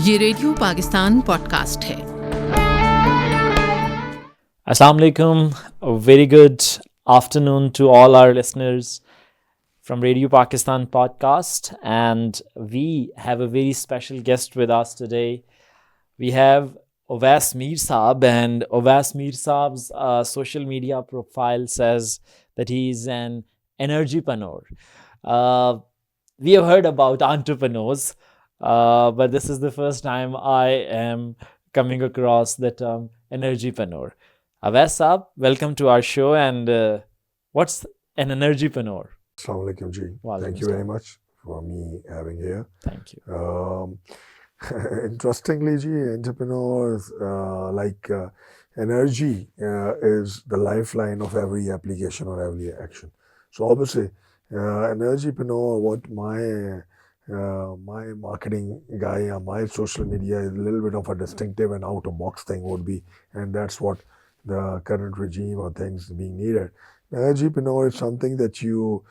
ये radio Pakistan podcast है। Assalamu alaikum. A very good afternoon to all our listeners from Radio Pakistan podcast. And we have a very special guest with us today. We have Owais Mir Saab, and Owais Mir Saab's social media profile says that he is an energypreneur. We have heard about entrepreneurs, but this is the first time I am coming across the term energypreneur. Owais Saab, welcome to our show. And what's an energypreneur? Assalamu alaikum ji. Thank you very much for me having here. Thank you. Interestingly ji, entrepreneurs energy is the lifeline of every application or every action. So obviously, energypreneur, what my marketing guy or my social media is a little bit of a distinctive and out of box thing would be, and that's what the current regime or things being needed. Energypreneur is something that you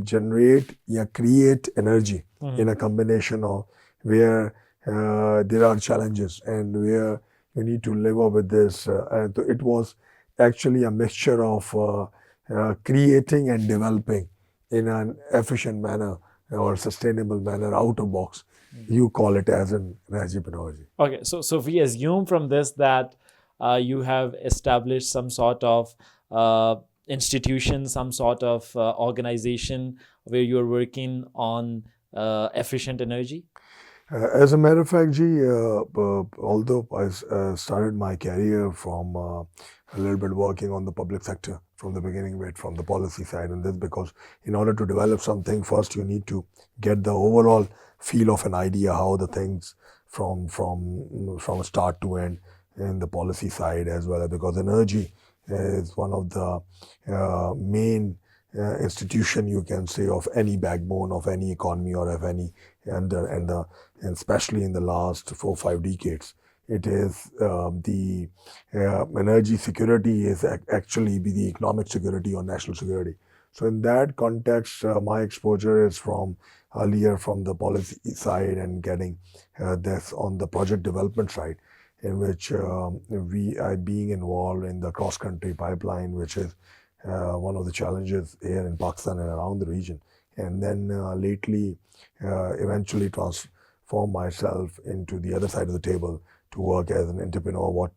generate, create energy in a combination of where there are challenges and where you need to live up with this. And it was actually a mixture of creating and developing in an efficient manner or sustainable manner, out of box. You call it as an energypreneur. Okay, so we assume from this that you have established some sort of institution, some sort of organization where you're working on efficient energy? As a matter of fact, Ji, although I started my career from a little bit working on the public sector from the beginning, from the policy side, and this because in order to develop something, first you need to get the overall feel of an idea, how the things from start to end in the policy side as well, because energy is one of the main institution, you can say, of any backbone of any economy or of any, and especially in the last 4-5 decades, it is the energy security is actually be the economic security or national security. So in that context, my exposure is from earlier from the policy side and getting this on the project development side, in which we are being involved in the cross-country pipeline, which is one of the challenges here in Pakistan and around the region. And then lately, eventually transform myself into the other side of the table to work as an entrepreneur, what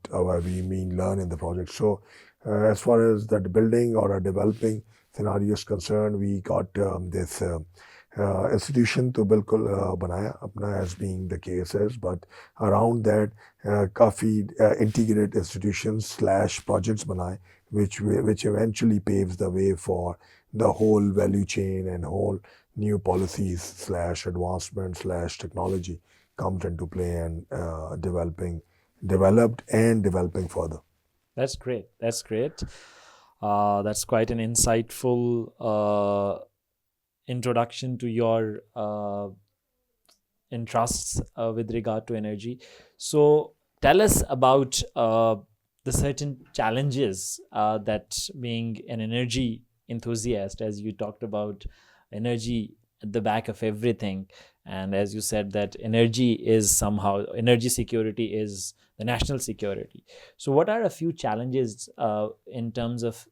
we mean learn in the project. So as far as that building or a developing scenario is concerned, we got this institution to bilkul banaya apna as being the case is, but around that काफी integrated institutions / projects बनाए which eventually paves the way for the whole value chain and whole new policies / advancement / technology comes into play and developed and developing further. That's great. That's great. That's quite an insightful introduction to your interests with regard to energy. So tell us about the certain challenges that being an energy enthusiast, as you talked about energy at the back of everything, and as you said that energy security is the national security. So what are a few challenges in terms of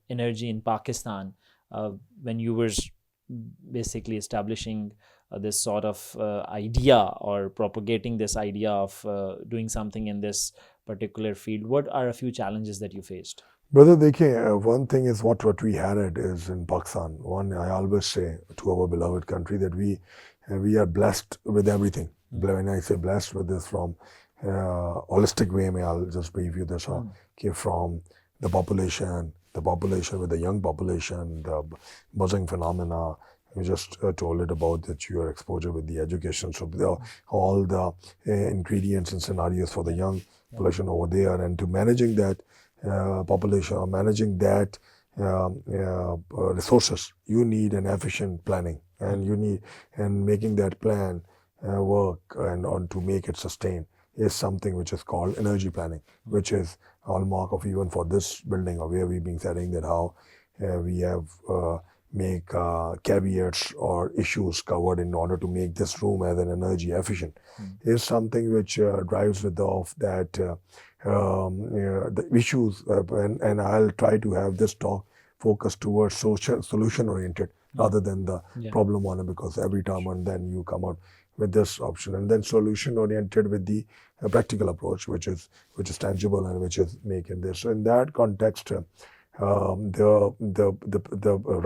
energy in Pakistan when you were basically establishing this sort of idea or propagating this idea of doing something in this particular field? What are a few challenges that you faced? Brother, one thing is what we had it is in Pakistan. One, I always say to our beloved country that we are blessed with everything. When I say blessed with this from holistic way, I'll just brief you this from the population with the young population, the buzzing phenomena. You just told it about that your exposure with the education. So all the ingredients and scenarios for the young population over there, and to managing that population or managing that resources, you need an efficient planning, and making that plan work and on to make it sustain is something which is called energy planning, which is hallmark of even for this building or where we've been saying that how we have make caveats or issues covered in order to make this room as an energy efficient is something which drives with off that the issues and I'll try to have this talk focused towards solution oriented rather than the problem one, because every time and then you come out with this option, and then solution oriented with the practical approach which is tangible and which is making this. So in that context, the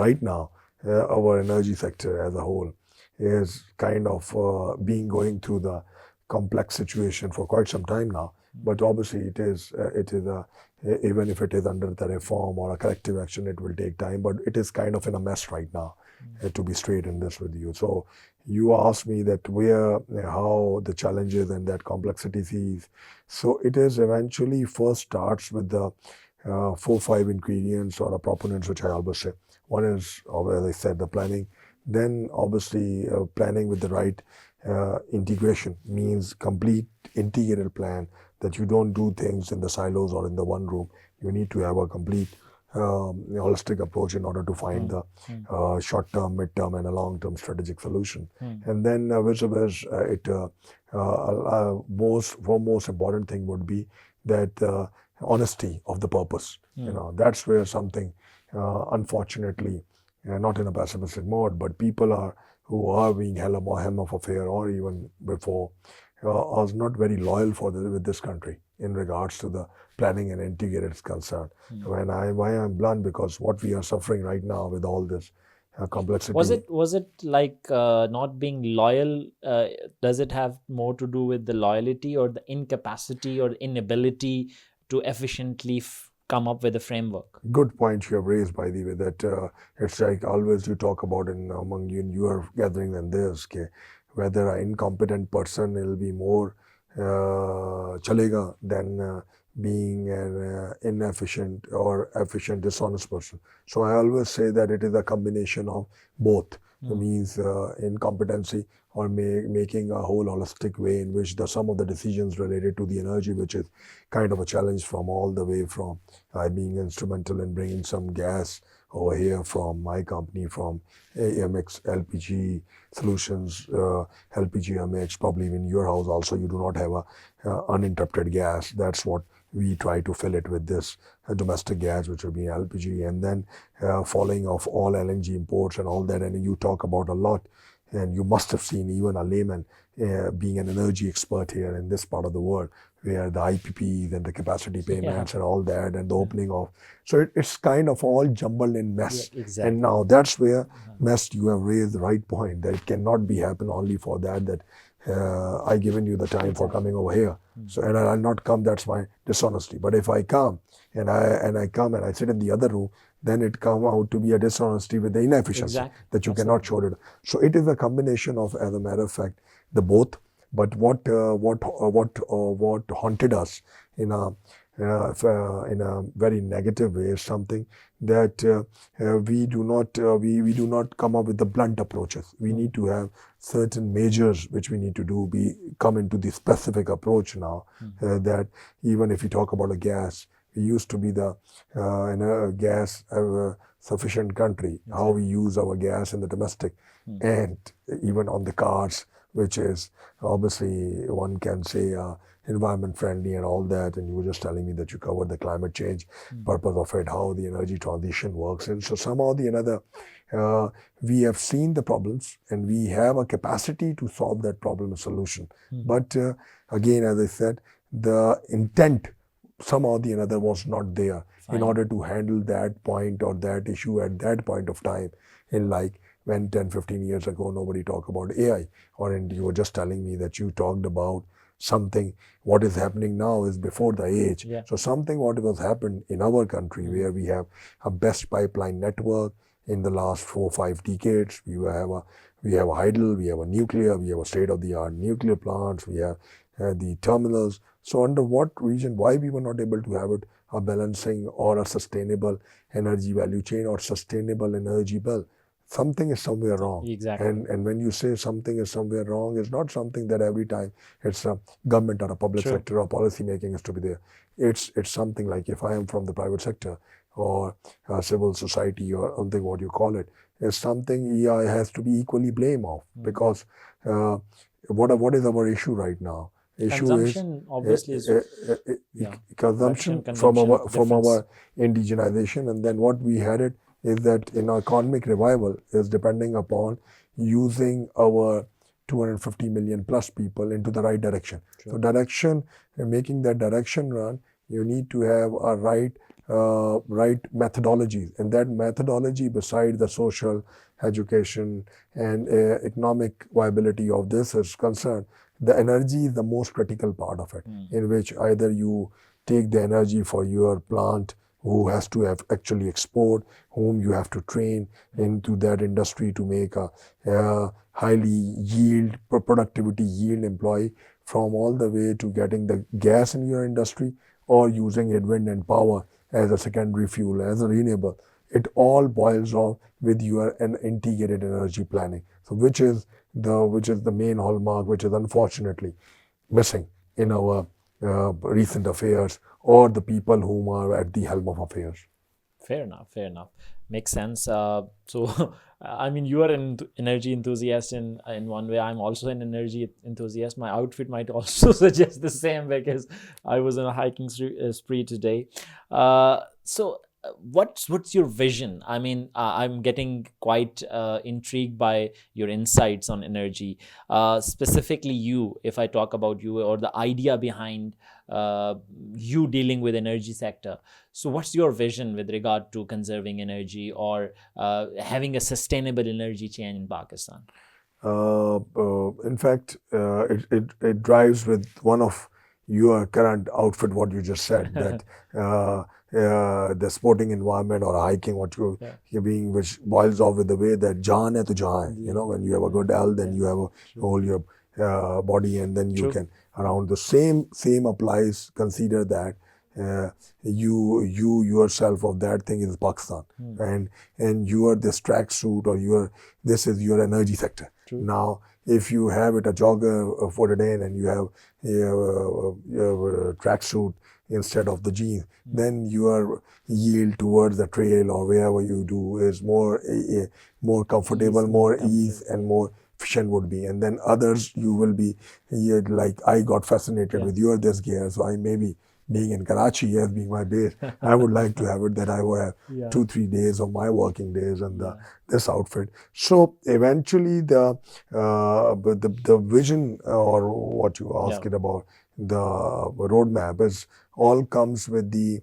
right now our energy sector as a whole is kind of going through the complex situation for quite some time now. But obviously it is even if it is under the reform or a corrective action, it will take time. But it is kind of in a mess right now, to be straight in this with you. So you asked me that how the challenges and that complexity sees. So it is eventually first starts with the 4-5 ingredients or proponents, which I always say. One is, as I said, the planning. Then obviously planning with the right integration means complete integrated plan, that you don't do things in the silos or in the one room. You need to have a complete holistic approach in order to find the short-term, mid-term and a long-term strategic solution. And then most important thing would be that honesty of the purpose. That's where something unfortunately not in a pessimistic mode, but people who are being helm of affair or even before are not very loyal with this country in regards to the planning and integrated is concerned. Why I'm blunt, because what we are suffering right now with all this complexity. Was it like not being loyal? Does it have more to do with the loyalty or the incapacity or inability to efficiently come up with a framework? Good point you have raised, by the way, that it's like always you talk about among you in your gathering than this, whether an incompetent person will be more chalega than being an inefficient or efficient, dishonest person. So I always say that it is a combination of both. It means incompetency or making a whole holistic way in which some of the decisions related to the energy, which is kind of a challenge from all the way from being instrumental in bringing some gas over here from my company, from AMX LPG solutions, LPG MX, probably in your house also you do not have a uninterrupted gas. That's what we try to fill it with this domestic gas, which will be LPG, and then following of all LNG imports and all that. And you talk about a lot, and you must have seen even a layman being an energy expert here in this part of the world, where the IPPs and the capacity payments and all that, and the opening of. So it's kind of all jumbled in mess. Yeah, exactly. And now that's where mess, you have raised the right point, that it cannot be happen only for that I given you the time for coming over here. So, and I'll not come, that's my dishonesty. But if I come and I come and I sit in the other room, then it come out to be a dishonesty with the inefficiency that you cannot show it. So it is a combination of, as a matter of fact, the both. But what haunted us in a very negative way is something that we do not come up with the blunt approaches. We need to have certain measures which we need to do. We come into the specific approach now, that even if you talk about a gas, we used to be the gas sufficient country. How we use our gas in the domestic and even on the cars, which is obviously one can say environment friendly and all that. And you were just telling me that you covered the climate change purpose of it, how the energy transition works. And so somehow the another, we have seen the problems and we have a capacity to solve that problem and solution. But again, as I said, the intent somehow the another was not there in order to handle that point or that issue at that point of time. In like when 10-15 years ago nobody talked about AI, and you were just telling me that you talked about something. What is happening now is before the age. So something what was happened in our country, where we have a best pipeline network in the last 4-5 decades. We have a hydel, we have a nuclear, we have a state-of-the-art nuclear plants, we have the terminals. So under what reason, why we were not able to have it, a balancing or a sustainable energy value chain or sustainable energy bill? Something is somewhere wrong. Exactly. And when you say something is somewhere wrong, it's not something that every time it's a government or a public sector or policy making is to be there. It's something like, if I am from the private sector or civil society or something, what you call it, is something EI has to be equally blamed of, because what is our issue right now? Issue is Consumption obviously is yeah. consumption from Consumption our indigenization, and then what we had it is that in our economic revival is depending upon using our 250 million plus people into the right direction. Sure. So direction, making that direction run, you need to have a right methodologies, and that methodology, beside the social, education, and economic viability of this is concerned, the energy is the most critical part of it, in which either you take the energy for your plant, who has to have actually export, whom you have to train into that industry to make a highly productivity yield employee, from all the way to getting the gas in your industry, or using it wind and power as a secondary fuel, as a renewable. It all boils off with your an integrated energy planning. So which is the main hallmark, which is unfortunately missing in our recent affairs, or the people whom are at the helm of affairs. Fair enough. Makes sense. So, I mean, you are an energy enthusiast in one way. I'm also an energy enthusiast. My outfit might also suggest the same, because I was on a hiking spree today. So, what's your vision? I mean, I'm getting quite intrigued by your insights on energy. Specifically you, if I talk about you, or the idea behind you dealing with energy sector. So what's your vision with regard to conserving energy, or having a sustainable energy chain in Pakistan? In fact, it drives with one of your current outfit, what you just said, that the sporting environment or hiking, what you're being, which boils off with the way that jaan hai to jahan hai. You know, when you have a good health, then you have a whole your body, and then you can around the same applies. Consider that you yourself of that thing is Pakistan, and you are this track suit, or this is your energy sector. True. Now, if you have it a jogger for the day, and you have a track suit instead of the jeans, then your yield towards the trail or wherever you do is more comfortable, more ease, and more efficient would be. And then others, you will be like, I got fascinated with your this gear, so I maybe, being in Karachi as being my base, I would like to have it that I will have 2-3 days of my working days and this outfit. So eventually the vision, or what you asked it about, the roadmap is all comes with the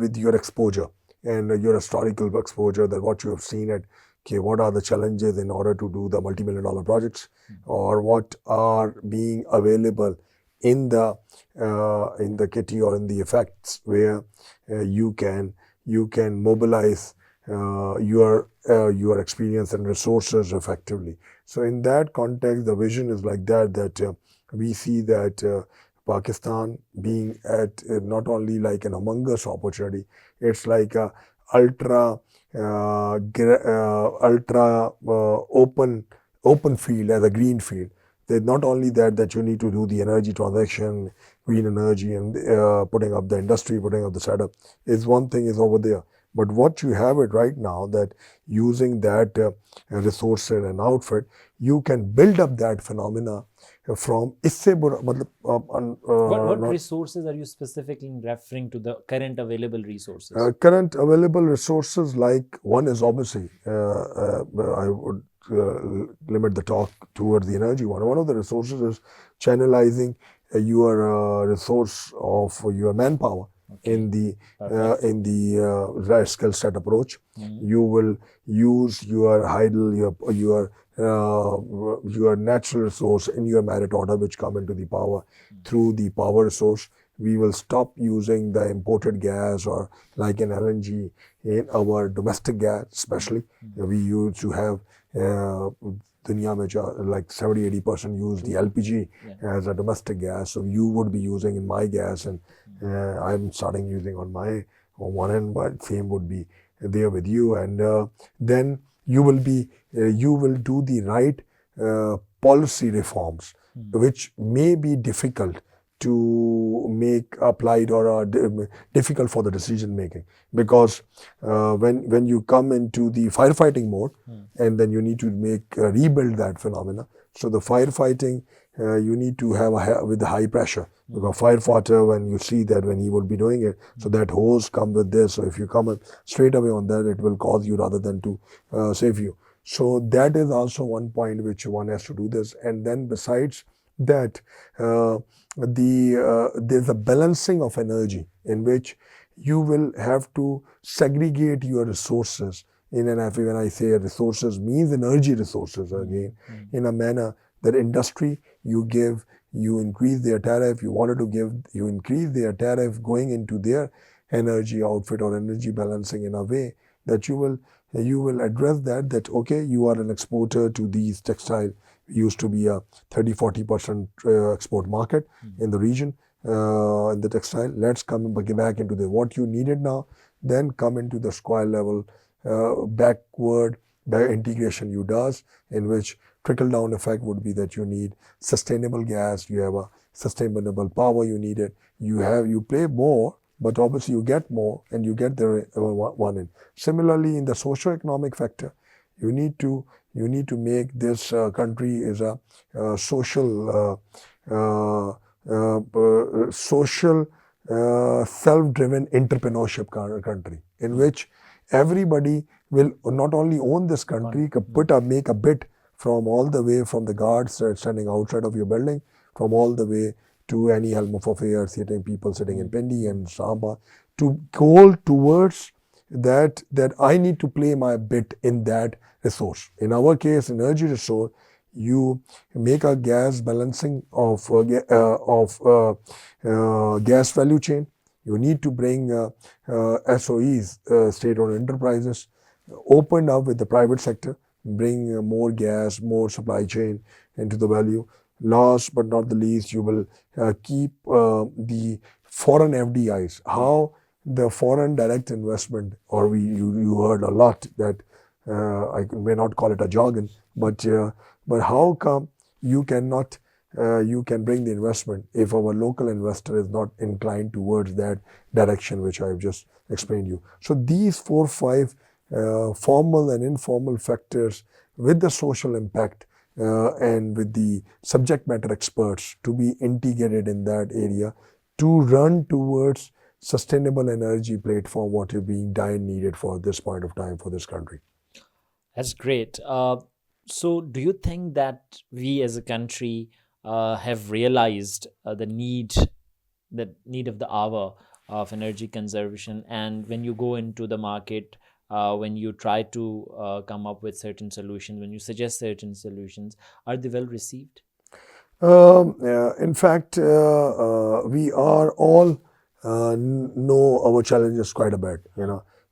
with your exposure and your historical exposure, that what you have seen at, okay, what are the challenges in order to do the multi-million-dollar projects, or what are being available in the kitty or in the effects, where you can mobilize your experience and resources effectively. So in that context, the vision is like that we see that Pakistan being at not only like an humongous opportunity, it's like a ultra open field, as a green field. There's not only that you need to do the energy transaction, green energy, and putting up the industry, putting up the setup, is one thing is over there. But what you have it right now, that using that resource and outfit, you can build up that phenomena from isse what resources are you specifically referring to, the current available resources? Current available resources, like, one is obviously, I would limit the talk towards the energy one. One of the resources is channelizing your resource of your manpower in the right skill set approach. You will use your idle, your natural resource in your merit order, which come into the power through the power resource. We will stop using the imported gas, or like an LNG, in our domestic gas especially. We used to have dunya mein like 70-80% use the LPG as a domestic gas. So you would be using in my gas, and I'm starting using on one end, but same would be there with you. And then you will do the right policy reforms, which may be difficult to make applied or difficult for the decision making, because when you come into the firefighting mode and then you need to rebuild that phenomena. So the firefighting you need to have with the high pressure, because firefighter, when you see that when he will be doing it, so that hose come with this. So if you come straight away on that, it will cause you rather than to save you. So that is also one point which one has to do this. And then besides that, there's a balancing of energy in which you will have to segregate your resources in an, when I say resources means energy resources again, in a manner that industry you give, you increase their tariff, you wanted to give, you increase their tariff going into their energy outfit or energy balancing in a way that you will address that okay, you are an exporter to these textile, used to be a 30-40% export market in the region, in the textile. Let's come back into the what you needed now, then come into the square level backward integration you does, in which trickle down effect would be that you need sustainable gas, you have a sustainable power, you need it, you pay more, but obviously you get more and you get the one in. Similarly, in the socio-economic factor, you need to make this country is a social self-driven entrepreneurship country, in which everybody will not only own this country, make a bit from all the way from the guards standing outside of your building, from all the way to any helm of affairs, people sitting in Pindi and Islamabad, to go towards that I need to play my bit in that resource. In our case, energy resource, you make a gas balancing of gas value chain. You need to bring SOEs, state-owned enterprises, opened up with the private sector, bring more gas, more supply chain into the value. Last but not the least, you will keep the foreign FDIs. How the foreign direct investment, or you heard a lot that I may not call it a jargon, but how come you cannot you can bring the investment if our local investor is not inclined towards that direction, which I've just explained you. So these 4 or 5 formal and informal factors with the social impact and with the subject matter experts to be integrated in that area to run towards sustainable energy platform, what is being needed for this point of time for this country. That's great. So do you think that we as a country have realized the need of the hour of energy conservation, and when you go into the market, when you try to come up with certain solutions, when you suggest certain solutions, are they well received? In fact, we are all know our challenges quite a bit.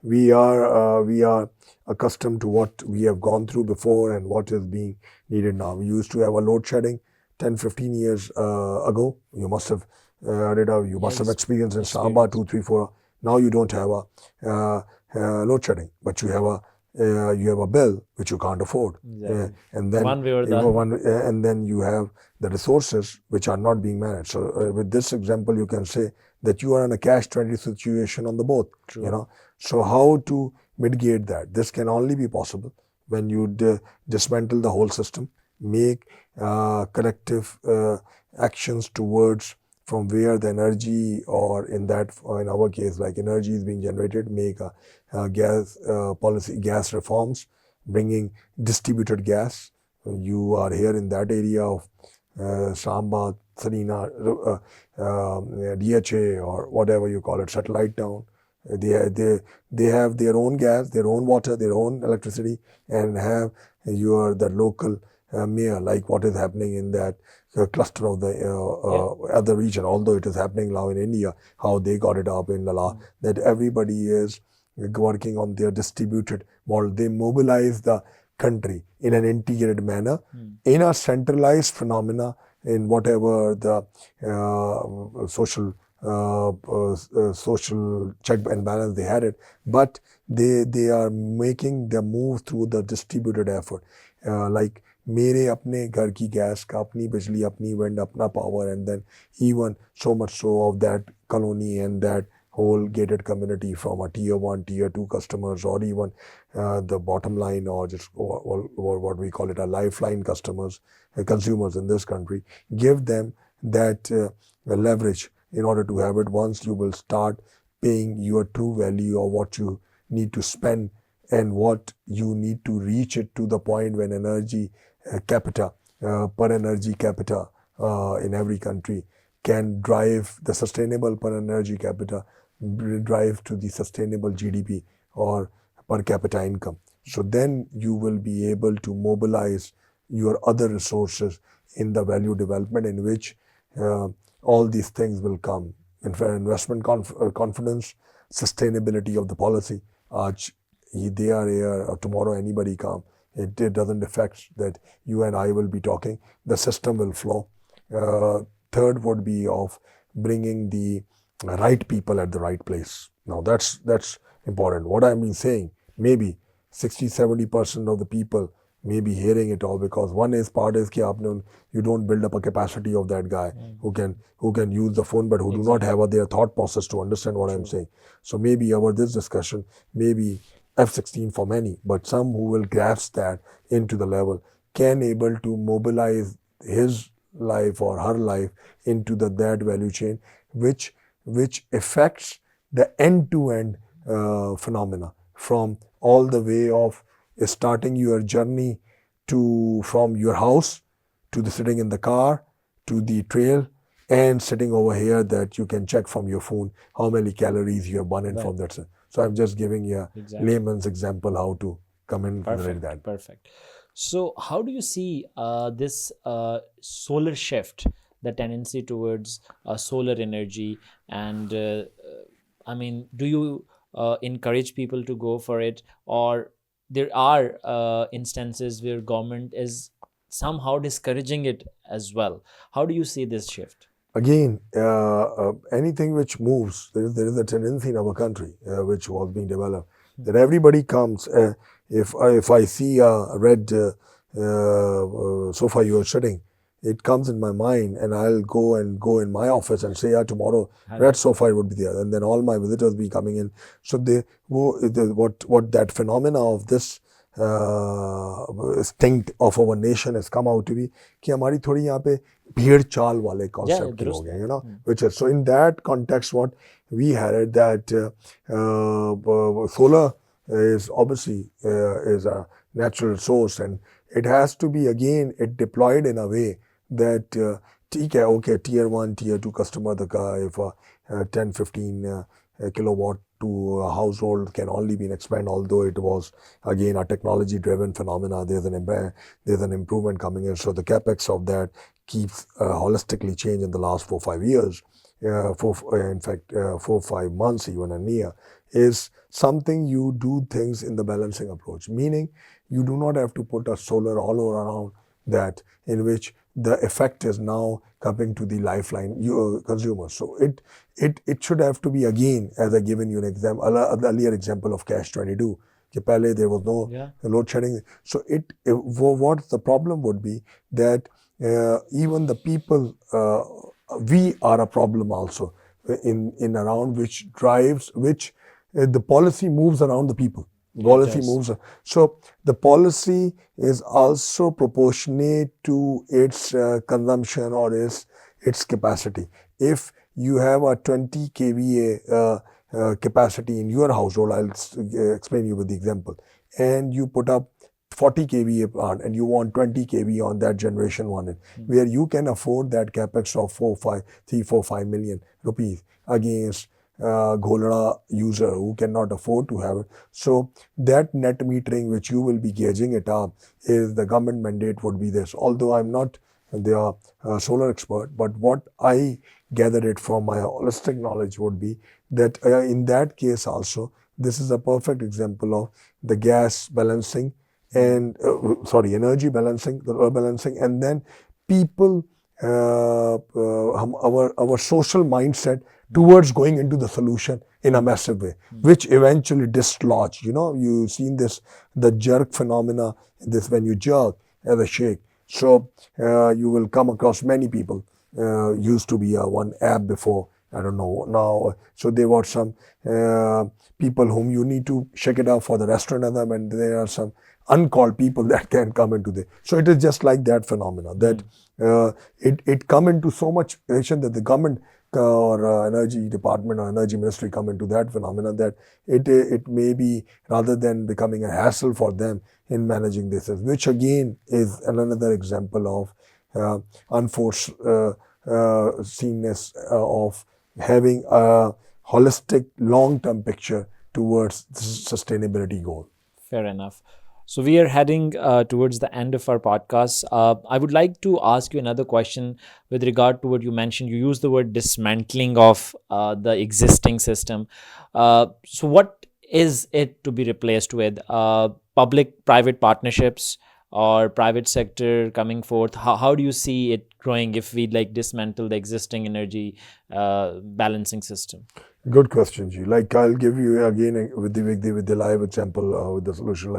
We are accustomed to what we have gone through before and what is being needed now. We used to have a load shedding 10-15 years ago. You must have you must have experienced in Samba 2, 3, 4. Now you don't have a load shedding, but you have a bill which you can't afford. Exactly. And then one way or the other. And then you have the resources which are not being managed. So with this example, you can say that you are in a catch-22 situation on the both. True. So how to mitigate that? This can only be possible when you dismantle the whole system, make collective actions towards from where the energy, or in our case, like energy is being generated, make a gas policy, gas reforms, bringing distributed gas. You are here in that area of Samba, Sarina, DHA, or whatever you call it, satellite town. They have their own gas, their own water, their own electricity, and have the local mayor, like what is happening in that cluster of the other region, although it is happening now in India, how they got it up in the law, that everybody is working on their distributed model. They mobilize the country in an integrated manner, in a centralized phenomena, in whatever the social check and balance they had it, but they are making the move through the distributed effort. Like मेरे अपने घर की gas का, अपनी बिजली, अपनी wind, अपना power, and then even so much so of that colony and that whole gated community from a tier 1, tier 2 customers, or even the bottom line, or just or what we call it a lifeline customers, consumers in this country, give them that leverage in order to have it. Once you will start paying your true value of what you need to spend and what you need to reach it to the point when energy capita, per energy capita in every country can drive the sustainable per energy capita, drive to the sustainable GDP or per capita income. So then you will be able to mobilize your other resources in the value development, in which all these things will come. In fact, investment confidence, sustainability of the policy. They are here, or tomorrow anybody come. It doesn't affect that you and I will be talking. The system will flow. Third would be of bringing the right people at the right place. Now that's important. What I've been saying, maybe 60-70% of the people may be hearing it all, because one is part is कि आपने, you don't build up a capacity of that guy who can use the phone but who do not have their thought process to understand what I'm saying. So maybe our this discussion, maybe F-16 for many, but some who will grasp that into the level can able to mobilize his life or her life into that value chain, which affects the end-to-end phenomena, from all the way of starting your journey from your house to the sitting in the car to the trail and sitting over here that you can check from your phone how many calories you have burning from that. So I'm just giving you a layman's example how to come in like that. Perfect. So how do you see this solar shift, the tendency towards solar energy, and I mean, do you encourage people to go for it, or there are instances where government is somehow discouraging it as well? How do you see this shift? Again, anything which moves, there is a tendency in our country which was being developed, that everybody comes. If I see a red sofa you are sitting, it comes in my mind, and I'll go in my office and say, yeah, tomorrow red sofa would be there, and then all my visitors be coming in. So what that phenomena of this instinct of our nation has come out to be कि हमारी थोड़ी यहाँ पे भेड़ चाल वाले concept की हो गए, you know, which is, so in that context what we had that solar is obviously is a natural source, and it has to be again it deployed in a way that ठीक है, okay, tier 1 tier 2 customer का if a 10-15 kilowatt to a household can only be expanded, although it was again a technology driven phenomena. There's an improvement coming in, so the capex of that keeps holistically changed in the last 4-5 years. 4-5 months even a year is something you do things in the balancing approach, meaning you do not have to put a solar all around that, in which the effect is now coming to the lifeline consumers. So it should have to be, again, as I given you an example, earlier example of cash 22. Pehle there was no load shedding. So what the problem would be that even the people, we are a problem also in around which drives, which the policy moves around the people. Policy moves. So the policy is also proportionate to its consumption or its capacity. If you have a 20 kVA capacity in your household, I'll explain you with the example, and you put up 40 kVA plant and you want 20 kV on that generation one, where you can afford that capex of 3-4-5 million rupees against Gulfraz user who cannot afford to have it. So that net metering which you will be gauging it up is the government mandate would be this. Although I'm not the solar expert, but what I gathered it from my holistic knowledge would be that in that case also, this is a perfect example of the gas balancing and energy balancing, the balancing, and then people, our social mindset towards going into the solution in a massive way, which eventually dislodge. You know, you've seen this, the jerk phenomena, this when you jerk, as a sheikh. So you will come across many people. Used to be one app before, I don't know now. So there were some people whom you need to check it out for the restaurant and them, and there are some uncalled people that can come into the. So it is just like that phenomena that it come into so much action that the government or energy department or energy ministry come into that phenomena that it may be, rather than becoming a hassle for them in managing this, which again is another example of unforeseenness of having a holistic long-term picture towards the sustainability goal. Fair enough. So we are heading towards the end of our podcast. I would like to ask you another question with regard to what you mentioned. You used the word dismantling of the existing system. So what is it to be replaced with? Public-private partnerships or private sector coming forth? How do you see it growing if we like dismantle the existing energy balancing system? Good question, G. Like I'll give you again with the live example with the solution.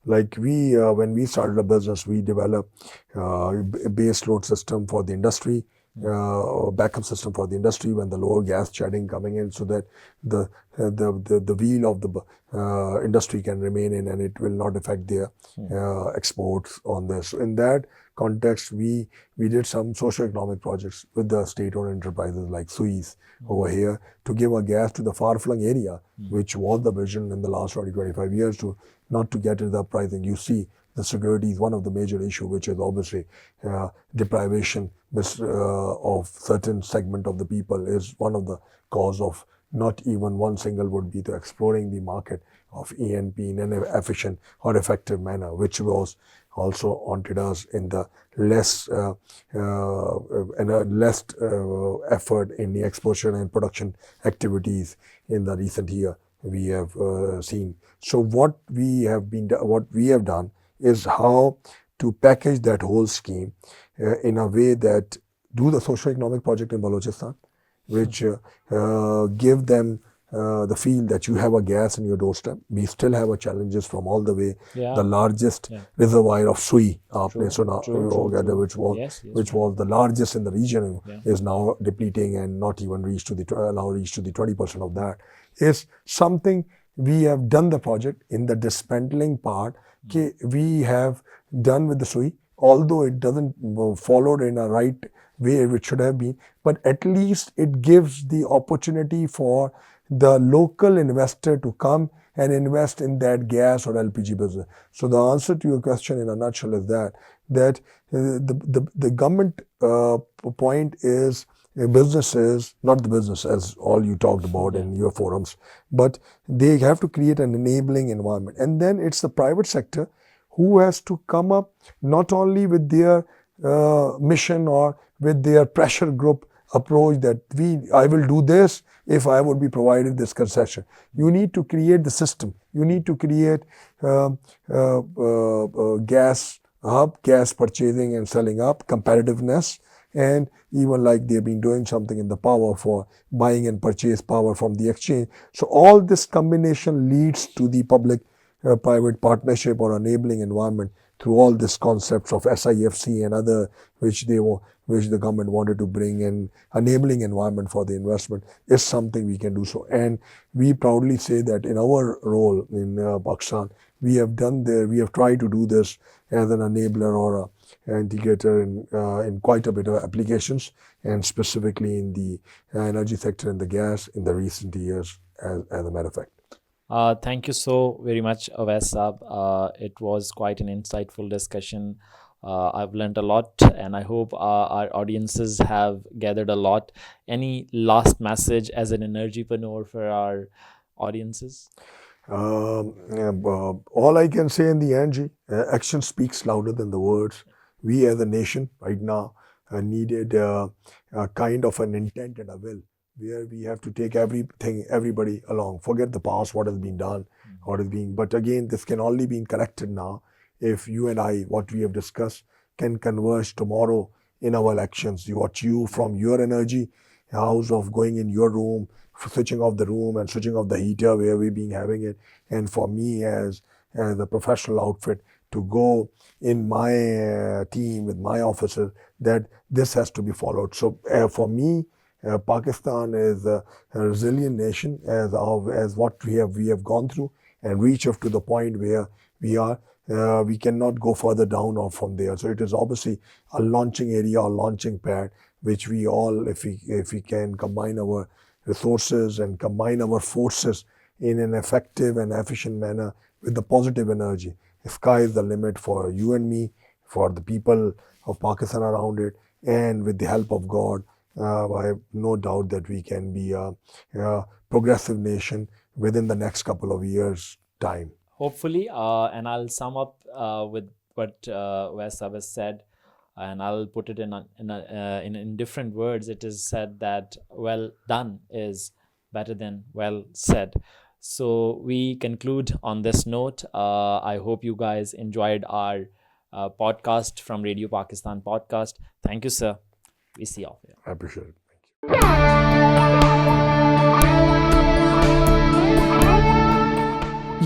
Like we when we started a business, we developed a base load system for the industry, backup system for the industry when the lower gas shedding coming in, so that the wheel of the industry can remain in and it will not affect their exports on this. So in that context, we did some socio-economic projects with the state-owned enterprises like Suez over here to give a gas to the far-flung area, which was the vision in the last 20-25 years to not to get into the pricing. You see, the security is one of the major issues, which is obviously deprivation of certain segment of the people is one of the cause of not even one single would be to exploring the market of E&P in an efficient or effective manner, which was also haunted us in the less effort in the exploration and production activities in the recent year we have seen. So what we have done is how to package that whole scheme in a way that do the socio-economic project in Balochistan, which give them the feel that you have a gas in your doorstep. We still have a challenges from all the way. The largest reservoir of Sui, which was the largest in the region, is now depleting and not even reach to the 20% of that. Is something we have done the project in the dismantling part. We have done with the Sui, although it doesn't followed in a right way it should have been, but at least it gives the opportunity for the local investor to come and invest in that gas or LPG business. So the answer to your question in a nutshell is that the government point is businesses, not the business as all you talked about in your forums, but they have to create an enabling environment. And then it's the private sector who has to come up not only with their mission or with their pressure group approach that I will do this if I would be provided this concession. You need to create the system. You need to create gas hub, gas purchasing and selling up, competitiveness, and even like they've been doing something in the power for buying and purchase power from the exchange. So all this combination leads to the public-private partnership or enabling environment through all these concepts of SIFC and other which the government wanted to bring in. Enabling environment for the investment is something we can do so. And we proudly say that in our role in Pakistan, we have tried to do this as an enabler or an integrator in quite a bit of applications, and specifically in the energy sector and the gas in the recent years, as a matter of fact. Thank you so very much, Owais Saab. It was quite an insightful discussion. I've learned a lot, and I hope our audiences have gathered a lot. Any last message as an energypreneur for our audiences? All I can say in the end, action speaks louder than the words. We as a nation right now needed a kind of an intent and a will, where we have to take everybody along. Forget the past, what has been done, but again, this can only be corrected now if you and I, what we have discussed, can converge tomorrow in our actions. What you from your energy house of going in your room, switching off the room and switching off the heater where we've been having it, and for me as a professional outfit, to go in my team with my officers that this has to be followed. So for me, Pakistan is a resilient nation as what we have gone through and reach up to the point where we are. We cannot go further down or from there. So it is obviously a launching area or launching pad, which we all, if we can combine our resources and combine our forces in an effective and efficient manner with the positive energy. The sky is the limit for you and me, for the people of Pakistan around it, and with the help of God, I have no doubt that we can be a progressive nation within the next couple of years' time. Hopefully, and I'll sum up with what Owais has said, and I'll put it in different words. It is said that well done is better than well said. So we conclude on this note. I hope you guys enjoyed our podcast from Radio Pakistan podcast. Thank you, sir. We see you all here. I appreciate it. Thank you.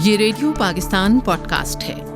ये radio Pakistan podcast है।